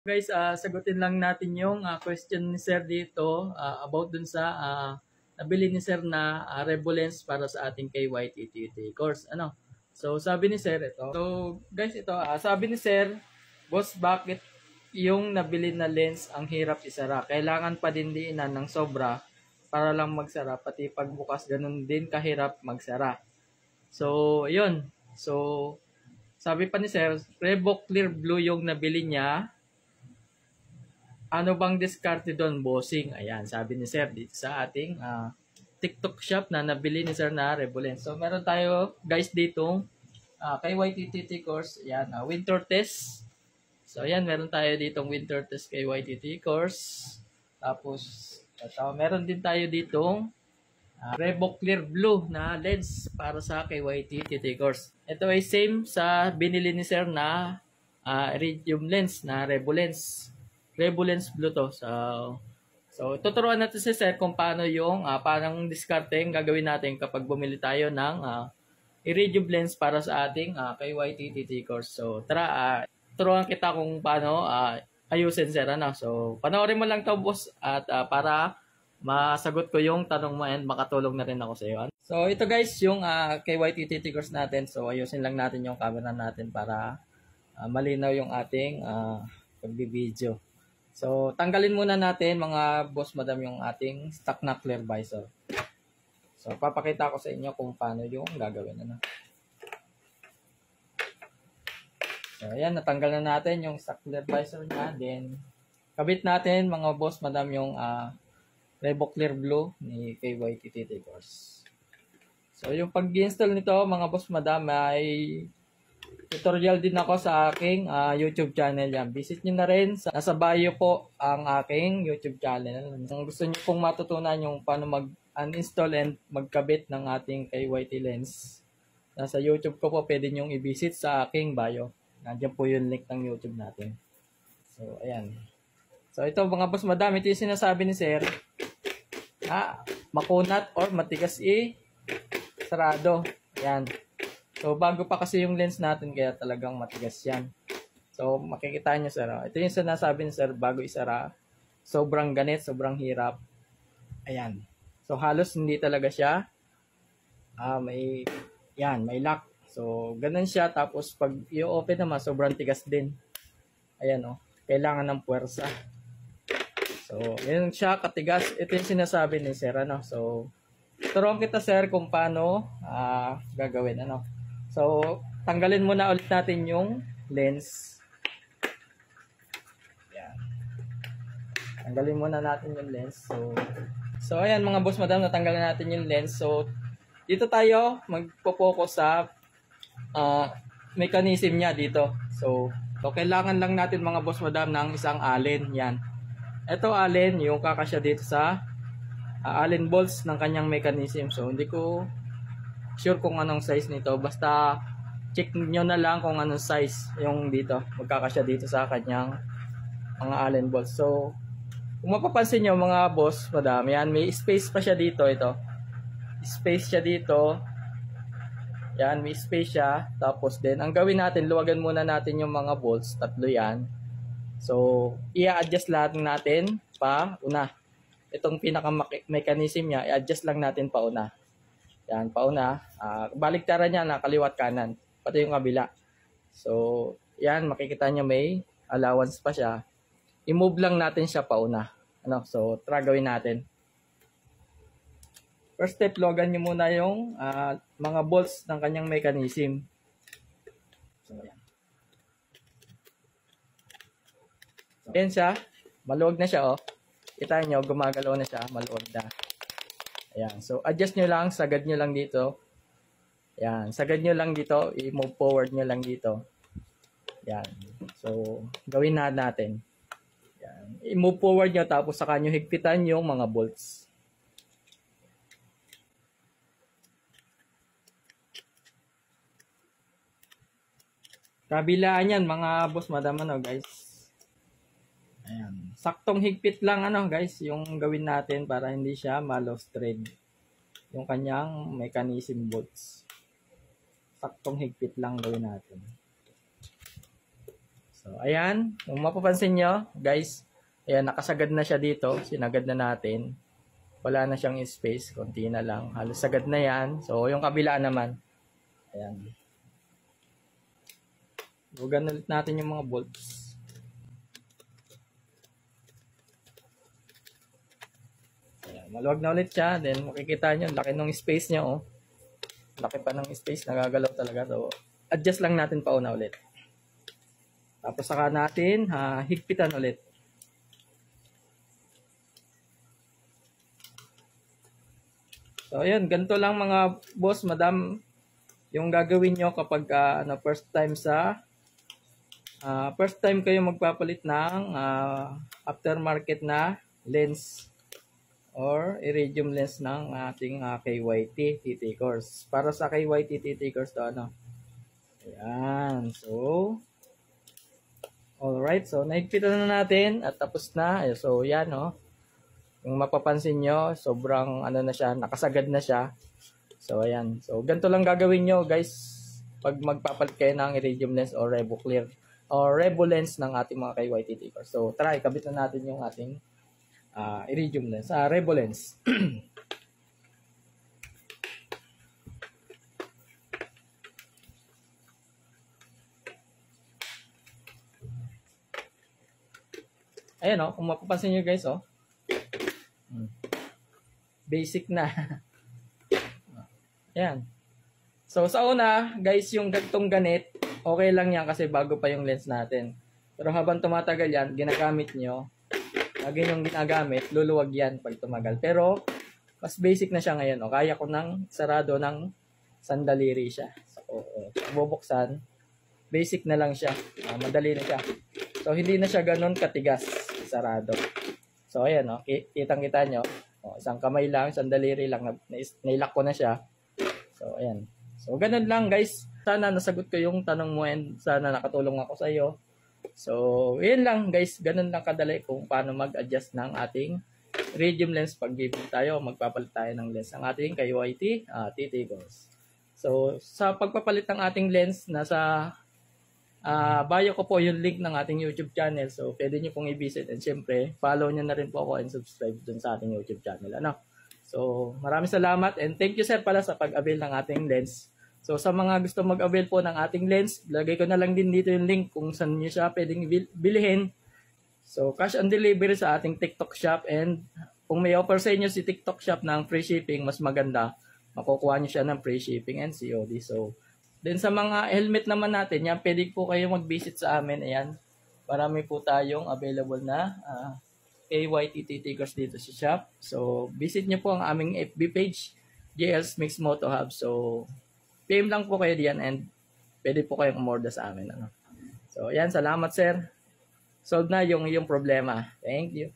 Guys, sagutin lang natin yung question ni Sir dito about dun sa nabili ni Sir na Revolens para sa ating KYTTT course. So, sabi ni Sir ito. So, guys, ito, sabi ni Sir, boss, bakit yung nabili na lens ang hirap isara? Kailangan pa din diinan ng sobra para lang magsara. Pati pagbukas, ganun din kahirap magsara. So, yun. So, sabi pa ni Sir, Revo Clear Blue yung nabili niya. Ano bang diskarte doon, bossing? Ayan, sabi ni Sir dito sa ating TikTok shop na nabili ni Sir na Revolens. So, meron tayo, guys, ditong kay YTTT course. Ayan, winter test. So, ayan, meron tayo ditong winter test kay YTT course. Tapos, meron din tayo ditong Revo Clear Blue na lens para sa KYTTT course. Ito ay same sa binili ni Sir na iridium lens na Revolens. Revolens Blue to. So tuturuan natin si Sir kung paano yung parang discarding gagawin natin kapag bumili tayo ng iridium lens para sa ating KYTTT course. So tara, turuan kita kung paano ayusin, Sir. So panoorin mo lang to, boss, at para masagot ko yung tanong mo and makatulong na rin ako sa iyo. So ito, guys, yung KYTTT course natin. So ayusin lang natin yung camera natin para malinaw yung ating pag-video. So, tanggalin muna natin, mga boss, madam, yung ating stock na clear visor. So, papakita ko sa inyo kung paano yung gagawin. So, ayan, natanggal na natin yung stock clear visor niya. Then, kabit natin, mga boss, madam, yung Revo Clear Blue ni KYTTT course. So, yung pag-install nito, mga boss, madam, ay tutorial din ako sa aking YouTube channel yan. Visit nyo na rin. Nasa bio po ang aking YouTube channel. Kung gusto nyo pong matutunan yung paano mag-uninstall and magkabit ng ating KYT lens, nasa YouTube ko po, pwede nyo i-visit sa aking bio. Nandiyan po yung link ng YouTube natin. So, ayan. So, ito, mga boss, madam, ito yung sinasabi ni Sir. Makunat or matigas sarado. Ayan. So, bago pa kasi yung lens natin, kaya talagang matigas yan. So, makikita nyo, Sir. Ito yung sinasabi ni Sir, bago isara. Sobrang ganit, sobrang hirap. Ayan. So, halos hindi talaga siya. May lock. So, ganun siya. Tapos, pag i-open naman, sobrang tigas din. Ayan, kailangan ng puwersa. So, yun siya, katigas. Ito yung sinasabi ni Sir, So, turuan kita, Sir, kung paano gagawin, So, tanggalin muna ulit natin yung lens. Ayan. Tanggalin muna natin yung lens. So ayan, mga boss, madam, natanggal na natin yung lens. So, dito tayo magpo-focus sa mechanism niya dito. So, kailangan lang natin, mga boss, madam, ng isang allen. Yan. Ito allen, yung kakasya dito sa allen bolts ng kanyang mechanism. So, hindi ko sure kung anong size nito. Basta check nyo na lang kung anong size yung dito. Magkakasya dito sa kanyang mga allen bolts. So, kung mapapansin nyo, mga boss, madam, yan, may space pa siya dito. Ito. Space siya dito. Yan, may space siya. Tapos din, ang gawin natin, luwagan muna natin yung mga bolts. Tatlo yan. So, i-adjust lahat natin pa una. Itong pinaka-mechanism niya, i-adjust lang natin pa una. Yan, pauna. Baliktaran niya na kaliwat kanan. Pati yung kabila. So, yan, makikita niya may allowance pa siya. I-move lang natin siya pauna. So, try gawin natin. First step, logan niyo muna yung mga bolts ng kanyang mechanism. So, yan. So, yan siya. Maluwag na siya, Kita nyo, gumagalaw na siya. Maluwag na. Ayan. So, adjust nyo lang. Sagad nyo lang dito. Ayan. Sagad nyo lang dito. I-move forward nyo lang dito. Ayan. So, gawin na natin. Ayan. I-move forward nyo tapos saka nyo higpitan yung mga bolts. Kabilaan yan, mga boss, madam, guys. Ayan. Saktong higpit lang, guys, yung gawin natin para hindi siya ma-lost thread. Yung kanyang mechanism bolts. Saktong higpit lang gawin natin. So, So, ayan. Kung mapapansin nyo, guys, ayan, nakasagad na siya dito. Sinagad na natin. Wala na siyang space. Konti na lang. Halos sagad na yan. So, yung kabila naman. Ayan. Lugan ulit natin yung mga bolts. Ayan. Maluwag na ulit siya. Then, makikita nyo, laki ng space niya, oh. Laki pa ng space. Nagagalaw talaga. So, adjust lang natin pauna ulit. Tapos saka natin higpitan ulit. So ayun, ganito lang mga boss, madam, yung gagawin nyo kapag first time kayo magpapalit ng aftermarket na lens or iridium lens ng ating KYT TT course. Para sa KYT TT course to ayan, so alright, so naigpitan na natin at tapos na. So yan, kung mapapansin nyo, sobrang na siya, nakasagad na siya. So ayan, so ganito lang gagawin nyo guys pag magpapalit kayo ng iridium lens or Revo Clear or Revo lens ng ating mga KYT course. So try, kabit na natin yung ating iridium lens, Revo lens. Ayan, kung mapapansin nyo guys, basic na. Ayan. So sa una, guys, yung gantong ganit, okay lang yan kasi bago pa yung lens natin. Pero habang tumatagal yan, ginagamit nyo, lagi yung ginagamit, luluwag yan pag tumagal. Pero mas basic na siya ngayon. Kaya ko nang sarado ng sandaliri siya. So, bubuksan, basic na lang siya. Madali na siya. So, hindi na siya ganun katigas, sarado. So, ayan, kitang-kita nyo. Isang kamay lang, sandaliri lang, nailak ko na siya. So, ayan. So, ganun lang, guys. Sana nasagot ko yung tanong mo and sana nakatulong ako sa iyo. So, yun lang, guys. Ganun lang kadali kung paano mag-adjust ng ating iridium lens pag bibili tayo, magpapalit tayo ng lens ng ating KYT TT course. So, sa pagpapalit ng ating lens, nasa bio ko po yung link ng ating YouTube channel. So, pwede nyo pong i-visit. And syempre, follow nyo na rin po ako and subscribe dun sa ating YouTube channel. So, maraming salamat. And thank you, sir, pala sa pag-avail ng ating lens. So, sa mga gusto mag-avail po ng ating lens, lagay ko na lang din dito yung link kung saan nyo siya pwedeng bilhin. So, cash on delivery sa ating TikTok shop. And kung may offer sa inyo si TikTok shop ng free shipping, mas maganda. Makukuha nyo siya ng free shipping and COD. So, then sa mga helmet naman natin, yan, pwede po kayo mag-visit sa amin. Ayan, marami po tayong available na KYT TT course dito sa shop. So, visit nyo po ang aming FB page, JL's Mix Moto Hub. So, PM lang po kayo diyan and pwede po kayong umorder sa amin. So, ayan, salamat sir. Solve na yung problema. Thank you.